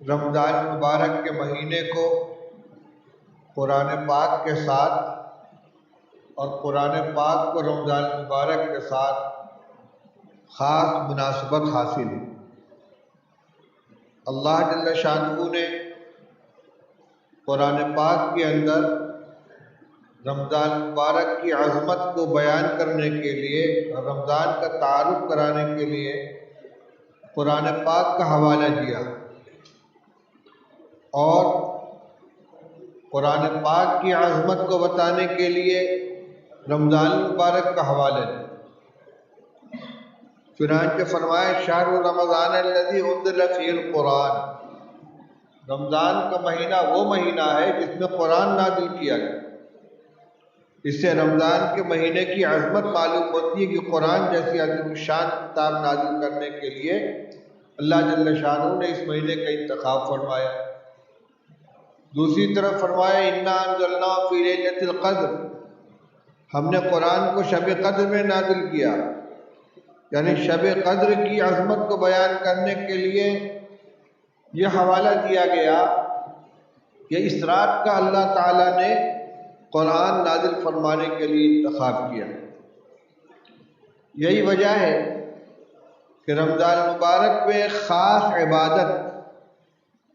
رمضان مبارک کے مہینے کو قرآن پاک کے ساتھ اور قرآن پاک کو رمضان مبارک کے ساتھ خاص مناسبت حاصل ہے۔ اللہ جل شانہ نے قرآن پاک کے اندر رمضان مبارک کی عظمت کو بیان کرنے کے لیے اور رمضان کا تعارف کرانے کے لیے قرآن پاک کا حوالہ دیا اور قرآن پاک کی عظمت کو بتانے کے لیے رمضان مبارک کا حوالہ دیا۔ چنانچہ فرمایا شہر رمضان الذی انزل فیہ القرآن، رمضان کا مہینہ وہ مہینہ ہے جس میں قرآن نازل کیا گیا۔ اس سے رمضان کے مہینے کی عظمت معلوم ہوتی ہے کہ قرآن جیسی عظیم شان کتاب نازل کرنے کے لیے اللہ جل شانہ نے اس مہینے کا انتخاب فرمایا۔ دوسری طرف فرمایا انا انزلناہ فی لیلۃ القدر، ہم نے قرآن کو شب قدر میں نازل کیا، یعنی شب قدر کی عظمت کو بیان کرنے کے لیے یہ حوالہ دیا گیا کہ اس رات کا اللہ تعالیٰ نے قرآن نازل فرمانے کے لیے انتخاب کیا۔ یہی وجہ ہے کہ رمضان مبارک میں ایک خاص عبادت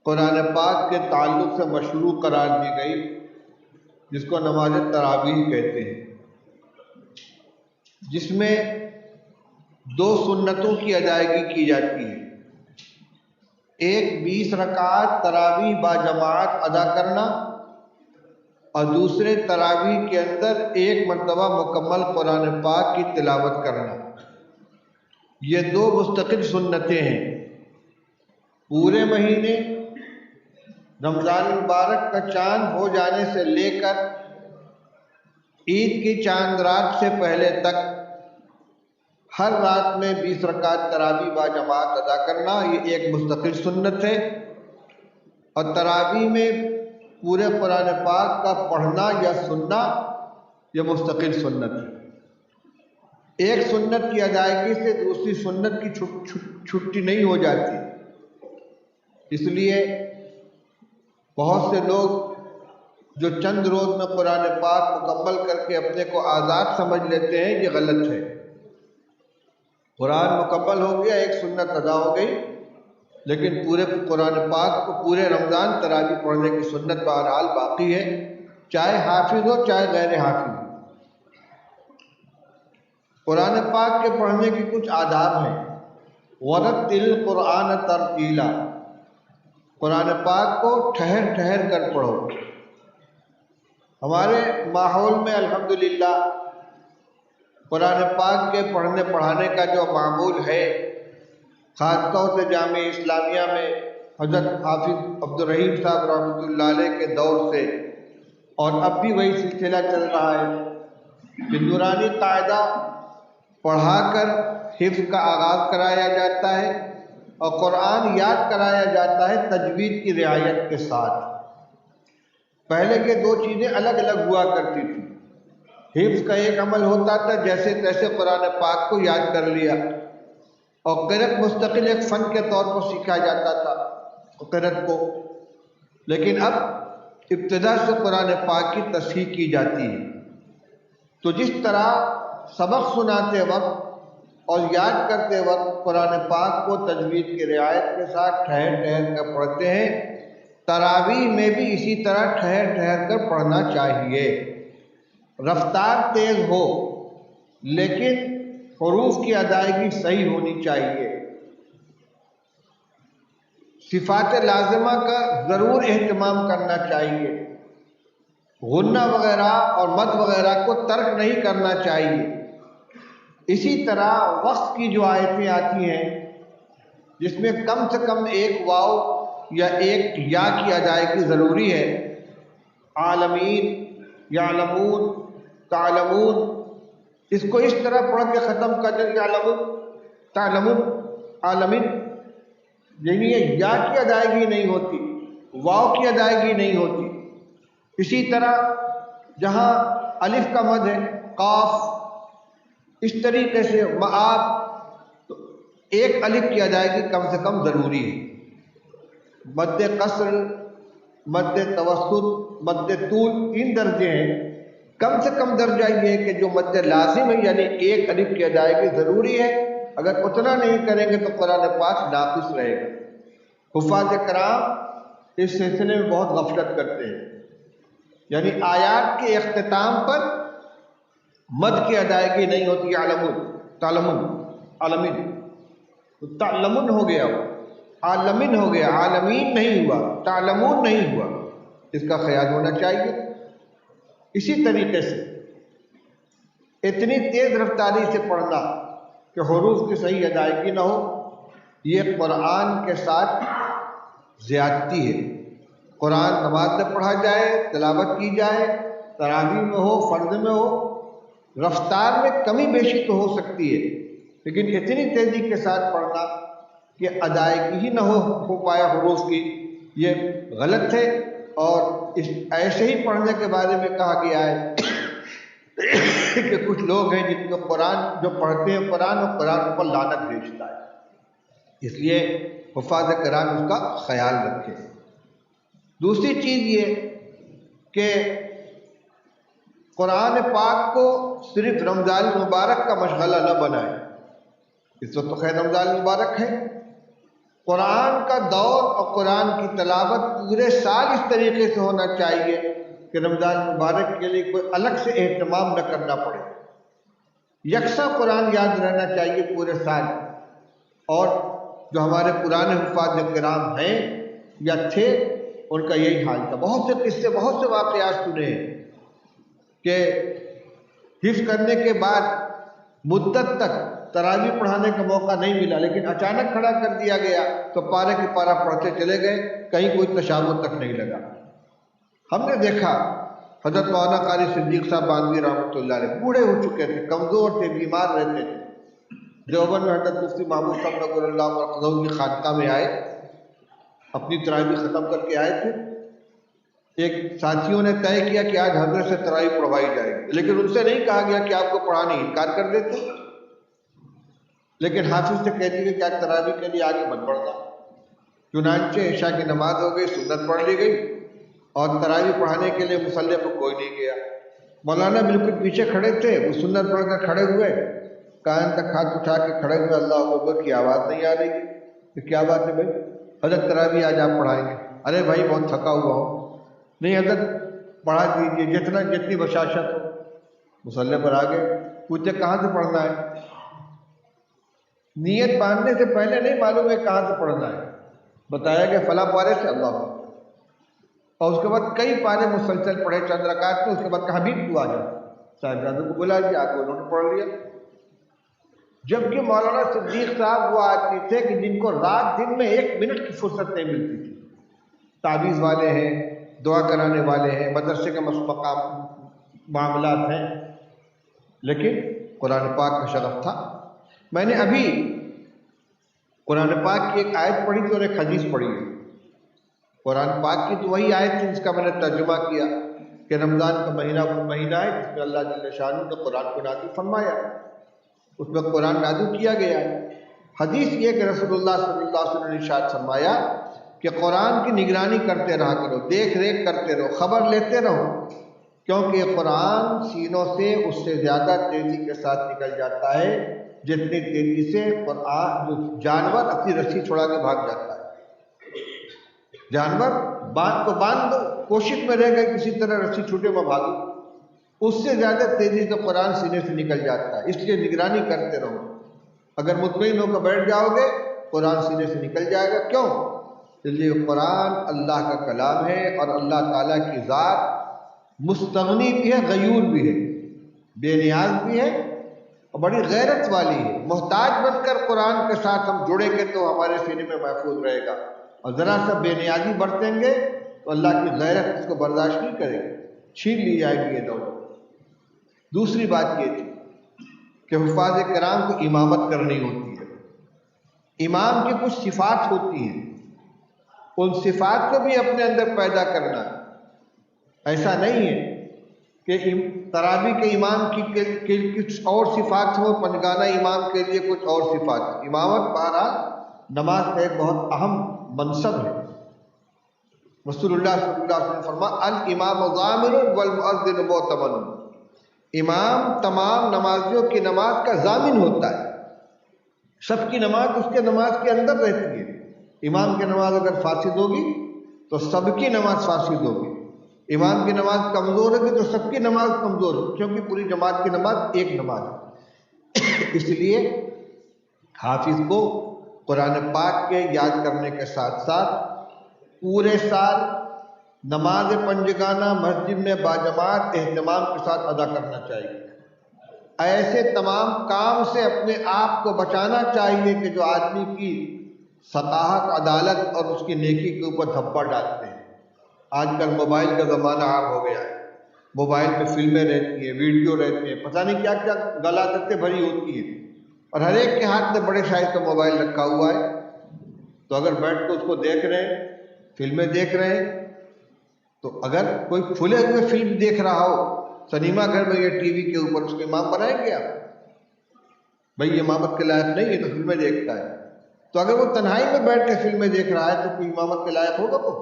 قرآن پاک کے تعلق سے مشروع قرار دی گئی، جس کو نماز تراویح کہتے ہیں، جس میں 2 سنتوں کی ادائیگی کی جاتی ہے۔ ایک 20 رکعات تراویح با جماعت ادا کرنا اور دوسرے تراویح کے اندر 1 مرتبہ مکمل قرآن پاک کی تلاوت کرنا۔ یہ 2 مستقل سنتیں ہیں۔ پورے مہینے رمضان مبارک کا چاند ہو جانے سے لے کر عید کی چاند رات سے پہلے تک ہر رات میں 20 رکعت تراویح با جماعت ادا کرنا، یہ ایک مستقل سنت ہے۔ اور تراویح میں پورے قرآن پاک کا پڑھنا یا سننا یہ مستقل سنت ہے۔ ایک سنت کی ادائیگی سے دوسری سنت کی چھٹی نہیں ہو جاتی، اس لیے بہت سے لوگ جو چند روز میں قرآن پاک مکمل کر کے اپنے کو آزاد سمجھ لیتے ہیں، یہ غلط ہے۔ قرآن مکمل ہو گیا، ایک سنت ادا ہو گئی، لیکن پورے قرآن پاک کو پورے رمضان تراویح پڑھنے کی سنت بہرحال باقی ہے، چاہے حافظ ہو چاہے غیر حافظ ہو۔ قرآن پاک کے پڑھنے کی کچھ آداب ہیں۔ وَرَتِّلِ الْقُرْآنَ تَرْتِیلًا، قرآن پاک کو ٹھہر ٹھہر کر پڑھو۔ ہمارے ماحول میں الحمدللہ قرآن پاک کے پڑھنے پڑھانے کا جو معمول ہے، خاص طور سے جامعہ اسلامیہ میں حضرت حافظ عبدالرحیم صاحب رحمۃ اللہ علیہ کے دور سے، اور اب بھی وہی سلسلہ چل رہا ہے کہ نورانی قاعدہ پڑھا کر حفظ کا آغاز کرایا جاتا ہے اور قرآن یاد کرایا جاتا ہے تجوید کی رعایت کے ساتھ۔ پہلے کے 2 چیزیں الگ الگ ہوا کرتی تھیں۔ حفظ کا ایک عمل ہوتا تھا، جیسے تیسے قرآن پاک کو یاد کر لیا، اور قرأت مستقل ایک فن کے طور پر سیکھا جاتا تھا قرأت کو۔ لیکن اب ابتدا سے قرآن پاک کی تصحیح کی جاتی ہے، تو جس طرح سبق سناتے وقت اور یاد کرتے وقت قرآن پاک کو تجوید کی رعایت کے ساتھ ٹھہر ٹھہر کر پڑھتے ہیں، تراویح میں بھی اسی طرح ٹھہر ٹھہر کر پڑھنا چاہیے۔ رفتار تیز ہو لیکن حروف کی ادائیگی صحیح ہونی چاہیے۔ صفات لازمہ کا ضرور اہتمام کرنا چاہیے۔ غنہ وغیرہ اور مد وغیرہ کو ترک نہیں کرنا چاہیے۔ اسی طرح وقف کی جو آیتیں آتی ہیں جس میں کم سے کم 1 واو یا 1 یا کی ادائیگی ضروری ہے، عالمین، یعلمون، تعلمون، اس کو اس طرح پڑھ کے ختم کر دیں، یعلمون، تعلمون، عالمین، یعنی یہ یا کی ادائیگی نہیں ہوتی، واو کی ادائیگی نہیں ہوتی۔ اسی طرح جہاں الف کا مد ہے، قاف، اس طریقے سے معاب، تو 1 الف کی ادائیگی کم سے کم ضروری ہے۔ مد قصر، مد توسط، مد طول، 3 درجے ہیں۔ کم سے کم درجہ یہ ہے کہ جو مد لازم ہے، یعنی ایک الف کی ادائیگی ضروری ہے، اگر اتنا نہیں کریں گے تو قرآن پاک ناقص رہے گا۔ حفاظ کرام اس سلسلے میں بہت غفلت کرتے ہیں، یعنی آیات کے اختتام پر مد کی ادائیگی نہیں ہوتی۔ عالمون، تعلمون، عالمین، تعلمون ہو گیا، عالمین ہو گیا، عالمین نہیں ہوا، تعلمون نہیں ہوا، اس کا خیال ہونا چاہیے۔ اسی طریقے سے اتنی تیز رفتاری سے پڑھنا کہ حروف کی صحیح ادائیگی نہ ہو، یہ قرآن کے ساتھ زیادتی ہے۔ قرآن نماز میں پڑھا جائے، تلاوت کی جائے، تراویح میں ہو، فرض میں ہو، رفتار میں کمی بیشی تو ہو سکتی ہے، لیکن اتنی تیزی کے ساتھ پڑھنا کہ ادائیگی ہی نہ ہو پایا حروف کی، یہ غلط ہے۔ اور ایسے ہی پڑھنے کے بارے میں کہا گیا ہے کہ کچھ لوگ ہیں جن کو قرآن جو پڑھتے ہیں قرآن، اور قرآن پر لعنت بھیجتا ہے، اس لیے حفاظ کرام اس کا خیال رکھیں۔ دوسری چیز یہ کہ قرآن پاک کو صرف رمضان المبارک کا مشغلہ نہ بنائیں۔ اس وقت تو خیر رمضان المبارک ہے، قرآن کا دور اور قرآن کی تلاوت پورے سال اس طریقے سے ہونا چاہیے کہ رمضان مبارک کے لیے کوئی الگ سے اہتمام نہ کرنا پڑے، یکساں قرآن یاد رہنا چاہیے پورے سال۔ اور جو ہمارے پرانے حفاظ کرام ہیں یا تھے، ان کا یہی حال تھا۔ بہت سے قصے، بہت سے واقعات سنے ہیں کہ حفظ کرنے کے بعد مدت تک تراویح پڑھانے کا موقع نہیں ملا، لیکن اچانک کھڑا کر دیا گیا تو پارے کی پارہ پڑھتے چلے گئے، کہیں کوئی تشابہ تک نہیں لگا۔ ہم نے دیکھا حضرت مولانا قاری صدیق صاحب بانوی رحمۃ اللہ علیہ بوڑھے ہو چکے تھے، کمزور تھے، بیمار رہتے تھے۔ دیوبند میں حضرت مفتی محمود صاحب رضی اللہ عنہ کی خانقاہ میں آئے، اپنی تراویح ختم کر کے آئے تھے۔ ایک ساتھیوں نے طے کیا کہ آج حضرت سے تراویح پڑھوائی جائے گی، لیکن ان سے نہیں کہا گیا کہ آپ کو پڑھانے، انکار کر دیتے، لیکن حافظ سے کہہ دیے کہ آج تراویح کے لیے آگے مت بڑھنا۔ چنانچہ عشاء کی نماز ہو گئی، سنت پڑھ لی گئی، اور تراویح پڑھانے کے لیے مصلی پر کوئی نہیں گیا۔ مولانا بالکل پیچھے کھڑے تھے، وہ سنت پڑھ کر کھڑے ہوئے، کان تک ہاتھ اٹھا کے کھڑے ہوئے، اللہ اکبر کی آواز نہیں آ رہی کہ کیا بات ہے بھائی، حضرت تراویح آج آپ پڑھائیں گے؟ ارے بھائی بہت تھکا ہوا ہوں۔ نہیں حضرت پڑھا دیجیے، جتنی بشاشت ہو۔ مصلی پر آگے پوچھتے کہاں سے پڑھنا ہے؟ نیت باندھنے سے پہلے نہیں معلوم ہے کہاں سے پڑھنا ہے، بتایا کہ فلاں پارے سے، اللہ اکبر، اور اس کے بعد کئی پارے مسلسل پڑھے چند رکعت میں۔ اس کے بعد کہا بھی تو آ جاؤ، صاحبزادوں کو بلا دیا، آ کے انہوں نے پڑھ لیا۔ جبکہ مولانا صدیق صاحب وہ آدمی تھے کہ جن کو رات دن میں 1 منٹ کی فرصت نہیں ملتی تھی۔ تعویذ والے ہیں، دعا کرانے والے ہیں، مدرسے کے مقام معاملات ہیں، لیکن قرآن پاک کا شغف تھا۔ میں نے ابھی قرآن پاک کی ایک آیت پڑھی تھی اور ایک حدیث پڑھی ہے۔ قرآن پاک کی تو وہی آیت تھی جس کا میں نے ترجمہ کیا کہ رمضان کا مہینہ وہ مہینہ ہے جس میں اللہ جل شانہ نے قرآن کو نازل فرمایا، اس میں قرآن نازل کیا گیا ہے۔ حدیث یہ کہ رسول اللہ صلی اللہ علیہ وسلم نے ارشاد فرمایا کہ قرآن کی نگرانی کرتے رہا کرو، دیکھ ریکھ کرتے رہو، خبر لیتے رہو، کیونکہ یہ قرآن سینوں سے اس سے زیادہ تیزی کے ساتھ نکل جاتا ہے جتنی تیزی سے قرآن جو جانور اپنی رسی چھڑا کے بھاگ جاتا ہے۔ جانور باندھ کو باندھ دو، کوشش میں رہ گئے کسی طرح رسی چھوٹے میں بھاگو، اس سے زیادہ تیزی سے قرآن سینے سے نکل جاتا ہے۔ اس لیے نگرانی کرتے رہو، اگر مطمئن ہو کر بیٹھ جاؤ گے قرآن سینے سے نکل جائے گا۔ کیوں؟ اس لیے قرآن اللہ کا کلام ہے، اور اللہ تعالیٰ کی ذات مستغنی بھی ہے، غیور بھی ہے، بے نیاز بھی ہے، اور بڑی غیرت والی ہے۔ محتاج بن کر قرآن کے ساتھ ہم جڑیں گے تو ہمارے سینے میں محفوظ رہے گا، اور ذرا سا بے نیازی برتیں گے تو اللہ کی غیرت اس کو برداشت نہیں کرے گی، چھین لی جائے گی یہ دولت۔ دوسری بات یہ تھی کہ حفاظ کرام کو امامت کرنی ہوتی ہے۔ امام کی کچھ صفات ہوتی ہیں، ان صفات کو بھی اپنے اندر پیدا کرنا ہے۔ ایسا نہیں ہے کہ تراویح کے امام کی کچھ اور صفات ہو، پنجگانہ امام کے لیے کچھ اور صفات۔ امامت بہرحال نماز کا ایک بہت اہم منصب ہے، رسول اللہ صلی اللہ علیہ وسلم نے فرمایا الامام ضامن والمؤذن مؤتمن، امام تمام نمازیوں کی نماز کا ضامن ہوتا ہے، سب کی نماز اس کے نماز کے اندر رہتی ہے۔ امام کی نماز اگر فاسد ہوگی تو سب کی نماز فاسد ہوگی، امام کی نماز کمزور ہوگی تو سب کی نماز کمزور ہوگی، کیونکہ پوری جماعت کی نماز ایک نماز ہے۔ اس لیے حافظ کو قرآن پاک کے یاد کرنے کے ساتھ ساتھ پورے سال نماز پنجگانہ مسجد میں باجماعت اہتمام کے ساتھ ادا کرنا چاہیے۔ ایسے تمام کام سے اپنے آپ کو بچانا چاہیے کہ جو آدمی کی ثقافت، عدالت اور اس کی نیکی کے اوپر دھبا ڈالتے ہیں۔ آج کل موبائل کا زمانہ عام ہو گیا ہے، موبائل پہ فلمیں رہتی ہیں، ویڈیو رہتے ہیں، پتہ نہیں کیا کیا غلاطتیں بھری ہوتی ہیں، اور ہر ایک کے ہاتھ میں بڑے شائز کا موبائل رکھا ہوا ہے۔ تو اگر بیٹھ کے اس کو دیکھ رہے ہیں، فلمیں دیکھ رہے ہیں، تو اگر کوئی کھلے ہوئے فلم دیکھ رہا ہو سنیما گھر میں یا ٹی وی کے اوپر، اس کو امام بنائیں گے آپ؟ بھائی یہ امامت کے لائق نہیں ہے، تو فلمیں دیکھتا ہے۔ تو اگر وہ تنہائی میں بیٹھ کے فلمیں دیکھ رہا ہے تو کوئی امامت کے لائق ہوگا وہ؟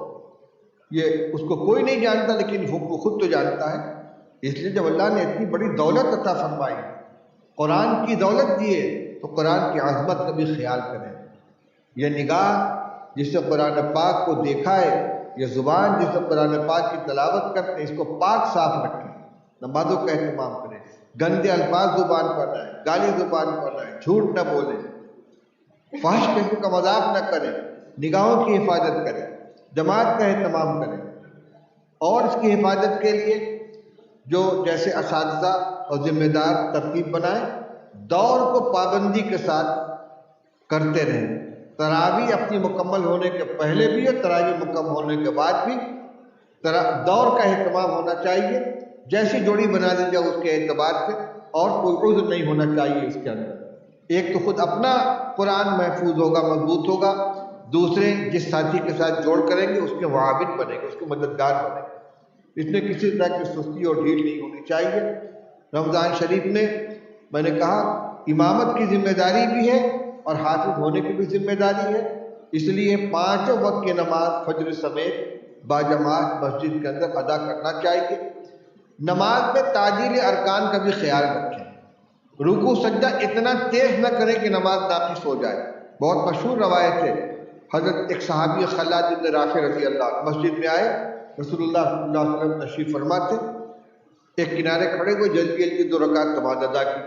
یہ اس کو کوئی نہیں جانتا، لیکن وہ خود تو جانتا ہے۔ اس لیے جب اللہ نے اتنی بڑی دولت عطا فرمائی، قرآن کی دولت دی ہے، تو قرآن کی عظمت کا بھی خیال کریں۔ یہ نگاہ جس سے قرآن پاک کو دیکھا ہے، یہ زبان جس سے قرآن پاک کی تلاوت کرتے ہیں، اس کو پاک صاف رکھیں، نمازوں کا اہتمام کریں، گندے الفاظ زبان پر نہ آئیں، گالی زبان پر نہ آئیں، جھوٹ نہ بولیں، فحش قسم کا مذاق نہ کریں، نگاہوں کی حفاظت کریں، جماعت کا اہتمام کریں۔ اور اس کی حفاظت کے لیے جو جیسے اساتذہ اور ذمہ دار ترتیب بنائیں، دور کو پابندی کے ساتھ کرتے رہیں۔ تراویح اپنی مکمل ہونے کے پہلے بھی اور تراویح مکمل ہونے کے بعد بھی دور کا اہتمام ہونا چاہیے۔ جیسی جوڑی بنا دی جائے اس کے اعتبار سے، اور کوئی عذر نہیں ہونا چاہیے اس کے اندر۔ ایک تو خود اپنا قرآن محفوظ ہوگا، مضبوط ہوگا، دوسرے جس ساتھی کے ساتھ جوڑ کریں گے اس کے معاون بنے گے، اس کے مددگار بنے گے۔ اس میں کسی طرح کی سستی اور ڈھیل نہیں ہونی چاہیے۔ رمضان شریف میں نے کہا امامت کی ذمہ داری بھی ہے اور حافظ ہونے کی بھی ذمہ داری ہے، اس لیے 5 وقت کی نماز فجر سمیت باجماعت مسجد کے اندر ادا کرنا چاہیے۔ نماز میں تعجیل ارکان کا بھی خیال رکھیں، رکوع سجدہ اتنا تیز نہ کریں کہ نماز ناقص ہو جائے۔ بہت مشہور روایت ہے، حضرت ایک صحابی خلاد بن رافع رضی اللہ عنہ مسجد میں آئے، رسول اللہ صلی اللہ علیہ وسلم تشریف فرما تھے، ایک کنارے کھڑے ہوئے، جلدی جلدی 2 رکعت نماز ادا کی،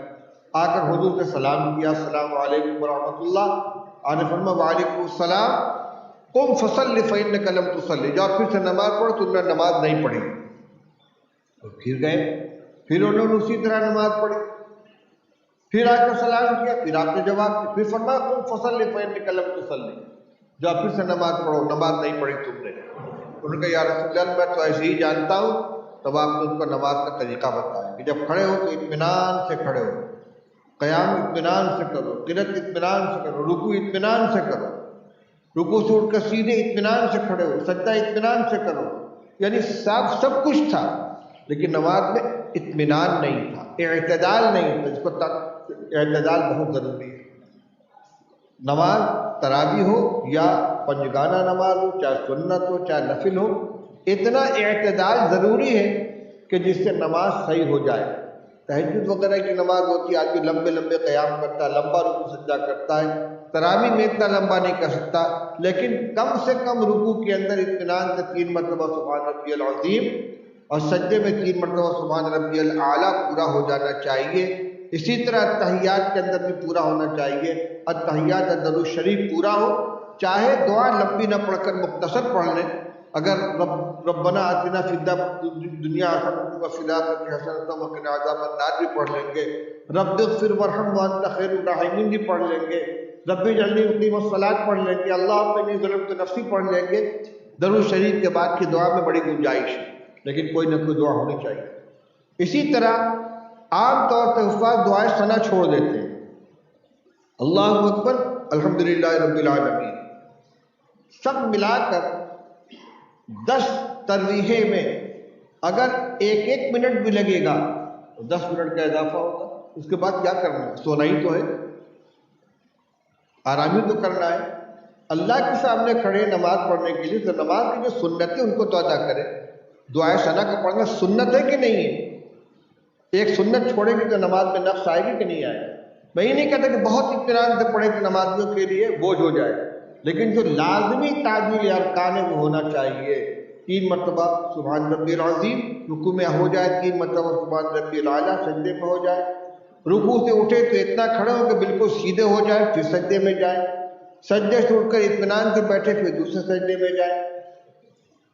آ کر حضور سے سلام کیا، السلام علیکم ورحمۃ اللہ۔ آپ نے فرمایا وعلیکم السلام، قم فصلی فإنک لم تصلی، جاؤ پھر سے نماز پڑھو، تم نے نماز نہیں پڑھی۔ تو پھر گئے، پھر انہوں نے اسی طرح نماز پڑھی، پھر آ کر سلام کیا، پھر آپ نے جواب دیا، پھر فرمایا قم فصلی فإنک لم تصلی، جاؤ پھر سے نماز پڑھو، نماز نہیں پڑھی تم نے۔ انہوں نے کہا یا رسول اللہ میں تو ایسے ہی جانتا ہوں۔ تب آپ نے ان کو نماز کا طریقہ بتایا کہ جب کھڑے ہو تو اطمینان سے کھڑے ہو، قیام اطمینان سے کرو، قرات اطمینان سے کرو، رکوع اطمینان سے کرو، رکوع سے اٹھ کر سیدھے اطمینان سے کھڑے ہو، سجدہ اطمینان سے کرو۔ یعنی سب کچھ تھا، لیکن نماز میں اطمینان نہیں تھا، اعتدال نہیں تھا، جس کو اعتدال بہت ضروری ہے۔ نماز تراویح ہو یا پنجگانہ نماز ہو، چاہے سنت ہو چاہے نفل ہو، اتنا اعتدال ضروری ہے کہ جس سے نماز صحیح ہو جائے۔ تہجد وغیرہ کی نماز ہوتی ہے، آدمی لمبے لمبے قیام کرتا ہے، لمبا رکوع سجدہ کرتا ہے، تراویح میں اتنا لمبا نہیں کر سکتا، لیکن کم سے کم رکوع کے اندر اطمینان سے 3 مرتبہ سبحان ربی العظیم اور سجدے میں 3 مرتبہ سبحان ربی الاعلیٰ پورا ہو جانا چاہیے۔ اسی طرح التحیات کے اندر بھی پورا ہونا چاہیے، التحیات درود شریف پورا ہو، چاہے دعا لمبی نہ پڑھ کر مختصر پڑھ لیں۔ اگر ربنا آتنا فی الدنیا حسنۃ وفی الآخرۃ حسنۃ وقنا عذاب النار بھی پڑھ لیں گے، رب اغفر وارحم وانت خیر الراحمین بھی پڑھ لیں گے، رب اجعلنی مقیم الصلاۃ پڑھ لیں گے، اللہم انی ظلمت نفسی پڑھ لیں گے۔ درود شریف کے بعد کی دعا میں بڑی گنجائش ہے، لیکن کوئی نہ کوئی دعا ہونی چاہیے۔ اسی طرح عام طور پہ حفاظ دعائیں ثنا چھوڑ دیتے ہیں، اللہ اکبر الحمدللہ رب العالمین، سب ملا کر 10 ترویحیں میں اگر 1 منٹ بھی لگے گا تو 10 منٹ کا اضافہ ہوگا۔ اس کے بعد کیا کرنا ہے؟ سونا ہی تو ہے، آرام ہی تو کرنا ہے۔ اللہ کے سامنے کھڑے نماز پڑھنے کے لیے، تو نماز کی جو سنتیں ان کو تو ادا کرے. دعائے ثنا کا پڑھنا سنت ہے کہ نہیں ہے؟ ایک سنت چھوڑیں گے تو نماز میں نقص آئے گی کہ نہیں آئے گا؟ میں یہ نہیں کہتا کہ بہت اطمینان سے پڑھیں کہ نمازیوں کے لیے بوجھ ہو جائے، لیکن جو لازمی تعدیل ارکان ہے وہ ہونا چاہیے. 3 مرتبہ سبحان ربی العظیم رکوع میں ہو جائے، 3 مرتبہ سبحان ربی الاعلیٰ سجدے میں ہو جائے، رکوع سے اٹھے تو اتنا کھڑے ہو کہ بالکل سیدھے ہو جائے پھر سجدے میں جائے، سجدے سے اٹھ کر اطمینان سے بیٹھے پھر دوسرے سجدے میں جائے.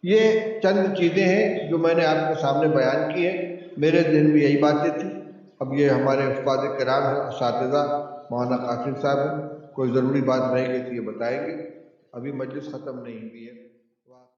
یہ چند چیزیں ہیں جو میں نے آپ کے سامنے بیان کی ہیں. میرے ذہن میں یہی باتیں تھیں. اب یہ ہمارے استاد کرام ہیں، اساتذہ مولانا قاسم صاحب ہیں، کوئی ضروری بات رہے گی تو یہ بتائیں گے. ابھی مجلس ختم نہیں ہوئی ہے.